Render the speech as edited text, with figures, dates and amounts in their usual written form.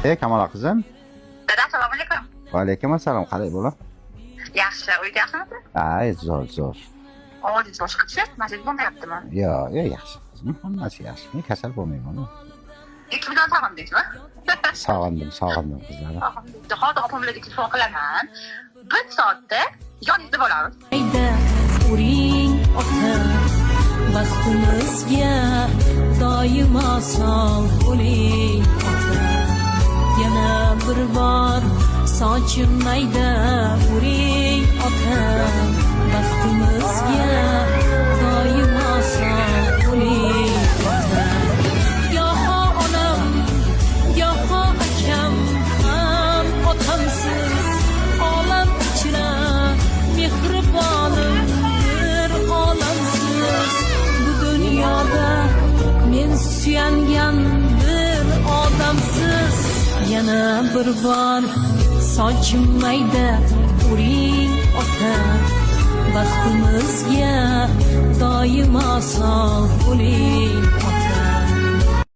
Kamala qizim. Dada, assalomu alaykum. Va alaykum assalom. Qalay bo'la? Yaxshi, uyda yaxshimisiz? Ay, zo'r. Ovozingiz boshqa tushyapti, masjid bo'lmayaptimi? Yo'q, yaxshi qizim. Hammasi yaxshi. Men kasal bo'lmayman. Ikkimizni sog'indingizmi? Sog'indim qizlarim. Hozir opamlarga telefon qilaman. 1 soatda yoningizda bo'lamiz. Hayda uring ota baxtimizga doimo sog' bo'ling ota. Yana bir bor sochim mayda uring ota baxtimizga doimo sog' bo'ling ota. Yo'q onam, yo'q akam ham otamsiz olam ichra mehribonimdir olamsiz bu dunyoda men suyangan bir odamsiz. Yana bir bor sochim mayda uring ota baxtimizga doimo sog' bo'ling